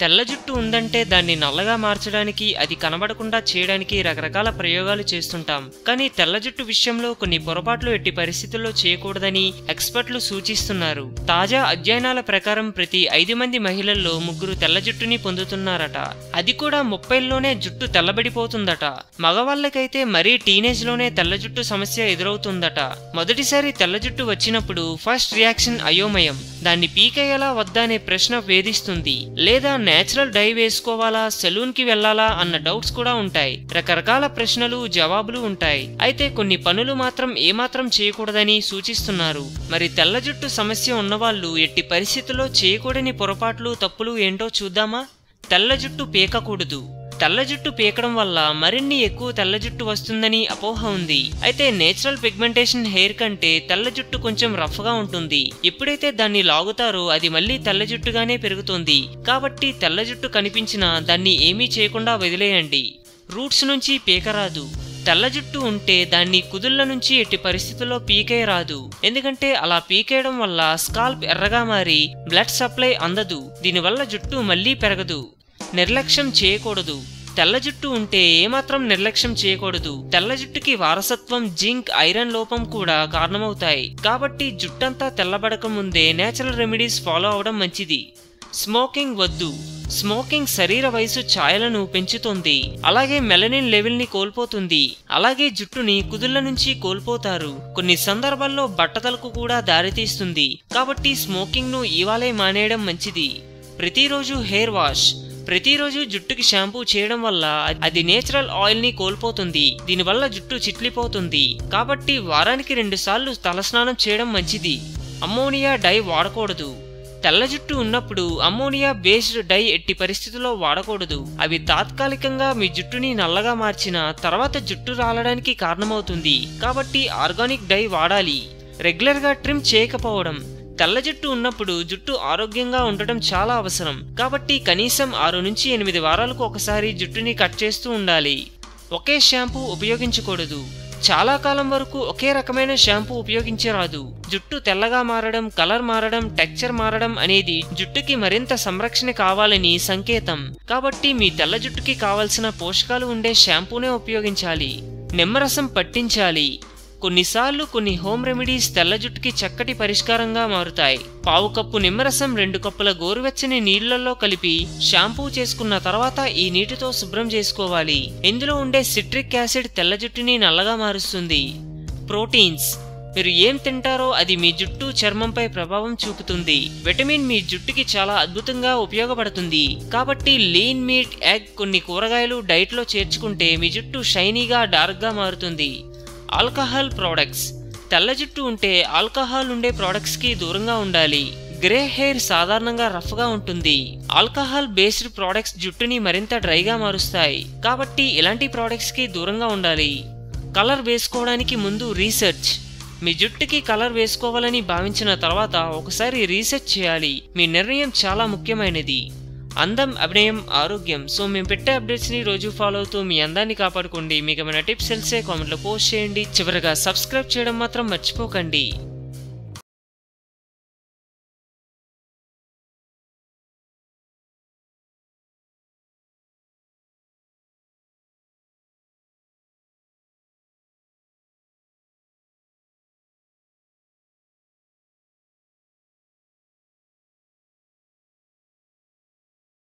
తెల్ల జుట్టు ఉందంటే దాన్ని నల్లగా మార్చడానికి, అది కనబడకుండా చేయడానికి రకరకాల ప్రయోగాలు చేస్తుంటాం. కానీ తెల్ల జుట్టు విషయంలో కొన్ని పొరపాట్లు ఎట్టి పరిస్థితుల్లో చేయకూడదని ఎక్స్పర్ట్లు సూచిస్తున్నారు. తాజా అధ్యయనాల ప్రకారం ప్రతి 5 మంది మహిళల్లో 3 తెల్ల జుట్టుని పొందుతున్నారట. అది కూడా 30లోనే జుట్టు తెల్లబడిపోతుందట. మగవాళ్ళకైతే మరీ టీనేజ్ లోనే తెల్ల జుట్టు సమస్య ఎదురవుతుందట. మొదటిసారి తెల్ల జుట్టు వచ్చినప్పుడు ఫస్ట్ రియాక్షన్ అయోమయం. దాన్ని పీకేయాలా వద్దా అనే ప్రశ్న వేధిస్తుంది. లేదా నేచురల్ డై వేసుకోవాలా, సెలూన్ కి వెళ్లాలా అన్న డౌట్స్ కూడా ఉంటాయి. రకరకాల ప్రశ్నలు జవాబులు ఉంటాయి. అయితే కొన్ని పనులు మాత్రం ఏమాత్రం చేయకూడదని సూచిస్తున్నారు. మరి తెల్ల జుట్టు సమస్య ఉన్నవాళ్ళు ఎట్టి పరిస్థితుల్లో చేయకూడని పొరపాట్లు, తప్పులు ఏంటో చూద్దామా? తెల్ల జుట్టు పీకకూడదు. తెల్ల జుట్టు పీకడం వల్ల మరిన్ని ఎక్కువ తెల్ల జుట్టు వస్తుందని అపోహ ఉంది. అయితే నేచురల్ పిగ్మెంటేషన్ హెయిర్ కంటే తెల్ల జుట్టు కొంచెం రఫ్ గా ఉంటుంది. ఎప్పుడైతే దాన్ని లాగుతారో అది మళ్ళీ తెల్ల జుట్టుగానే పెరుగుతుంది. కాబట్టి తెల్ల జుట్టు కనిపించినా దాన్ని ఏమీ చేయకుండా వదిలేయండి. రూట్స్ నుంచి పీకరాదు. తెల్ల జుట్టు ఉంటే దాన్ని కుదుళ్ల నుంచి ఎట్టి పరిస్థితుల్లో పీకేయరాదు. ఎందుకంటే అలా పీకేయడం వల్ల స్కాల్ప్ ఎర్రగా మారి బ్లడ్ సప్లై అందదు. దీనివల్ల జుట్టు మళ్ళీ పెరగదు. నిర్లక్ష్యం చేయకూడదు. తెల్ల జుట్టు ఉంటే ఏమాత్రం నిర్లక్ష్యం చేయకూడదు. తెల్ల జుట్టుకి వారసత్వం, జింక్, ఐరన్ లోపం కూడా కారణమవుతాయి. కాబట్టి జుట్టంతా తెల్లబడక ముందే నేచురల్ రెమెడీస్ ఫాలో అవడం మంచిది. స్మోకింగ్ వద్దు. స్మోకింగ్ శరీర వయసు ఛాయలను పెంచుతుంది. అలాగే మెలనిన్ లెవెల్ ని కోల్పోతుంది. అలాగే జుట్టుని కుదుళ్ల నుంచి కోల్పోతారు. కొన్ని సందర్భాల్లో బట్టతలకు కూడా దారితీస్తుంది. కాబట్టి స్మోకింగ్ ను ఇవాళే మానేయడం మంచిది. ప్రతిరోజు హెయిర్ వాష్. ప్రతిరోజు జుట్టుకి షాంపూ చేయడం వల్ల అది నేచురల్ ఆయిల్ ని కోల్పోతుంది. దీనివల్ల జుట్టు చిట్లిపోతుంది. కాబట్టి వారానికి 2 సార్లు తలస్నానం చేయడం మంచిది. అమ్మోనియా డై వాడకూడదు. తెల్ల జుట్టు ఉన్నప్పుడు అమ్మోనియా బేస్డ్ డై ఎట్టి పరిస్థితుల్లో వాడకూడదు. అవి తాత్కాలికంగా మీ జుట్టుని నల్లగా మార్చిన తర్వాత జుట్టు రాలడానికి కారణమవుతుంది. కాబట్టి ఆర్గానిక్ డై వాడాలి. రెగ్యులర్ గా ట్రిమ్ చేయకపోవడం. తెల్ల జుట్టు ఉన్నప్పుడు జుట్టు ఆరోగ్యంగా ఉండటం చాలా అవసరం. కాబట్టి కనీసం 6 నుంచి 8 వారాలకు ఒకసారి జుట్టుని కట్ చేస్తూ ఉండాలి. ఒకే షాంపూ ఉపయోగించకూడదు. చాలా కాలం వరకు ఒకే రకమైన షాంపూ ఉపయోగించరాదు. జుట్టు తెల్లగా మారడం, కలర్ మారడం, టెక్స్చర్ మారడం అనేది జుట్టుకి మరింత సంరక్షణ కావాలని సంకేతం. కాబట్టి మీ తెల్ల జుట్టుకి కావలసిన పోషకాలు ఉండే షాంపూనే ఉపయోగించాలి. నిమ్మరసం పట్టించాలి. కొన్నిసార్లు కొన్ని హోమ్ రెమెడీస్ తెల్ల జుట్టుకి చక్కటి పరిష్కారంగా మారుతాయి. 1/2 కప్పు నిమ్మరసం 2 కప్పుల గోరువెచ్చని నీళ్లలో కలిపి షాంపూ చేసుకున్న తర్వాత ఈ నీటితో శుభ్రం చేసుకోవాలి. ఇందులో ఉండే సిట్రిక్ యాసిడ్ తెల్ల జుట్టుని నల్లగా మారుస్తుంది. ప్రోటీన్స్. మీరు ఏం తింటారో అది మీ జుట్టు, చర్మంపై ప్రభావం చూపుతుంది. విటమిన్ మీ జుట్టుకి చాలా అద్భుతంగా ఉపయోగపడుతుంది. కాబట్టి లీన్ మీట్, ఎగ్, కొన్ని కూరగాయలు డైట్ లో చేర్చుకుంటే మీ జుట్టు షైనీగా, డార్క్ గా మారుతుంది. Alcohol products. తెల్ల జుట్టు ఉంటే ఆల్కహాల్ ఉండే ప్రొడక్ట్స్ కి దూరంగా ఉండాలి. గ్రే హెయిర్ సాధారణంగా రఫ్ గా ఉంటుంది. ఆల్కహాల్ బేస్డ్ ప్రొడక్ట్స్ జుట్టుని మరింత డ్రైగా మారుస్తాయి. కాబట్టి ఇలాంటి ప్రొడక్ట్స్ కి దూరంగా ఉండాలి. కలర్ వేసుకోవడానికి ముందు రీసెర్చ్. మీ జుట్టుకి కలర్ వేసుకోవాలని భావించిన తర్వాత ఒకసారి రీసెర్చ్ చేయాలి. మీ నిర్ణయం చాలా ముఖ్యమైనది. అందం, అభినయం, ఆరోగ్యం. సో మేము పెట్టే అప్డేట్స్ ని రోజు ఫాలో అవుతూ మీ అందాన్ని కాపాడుకోండి. మీకు ఏమైనా టిప్స్ తెలిసే కామెంట్లో పోస్ట్ చేయండి. చివరగా సబ్స్క్రైబ్ చేయడం మాత్రం మర్చిపోకండి.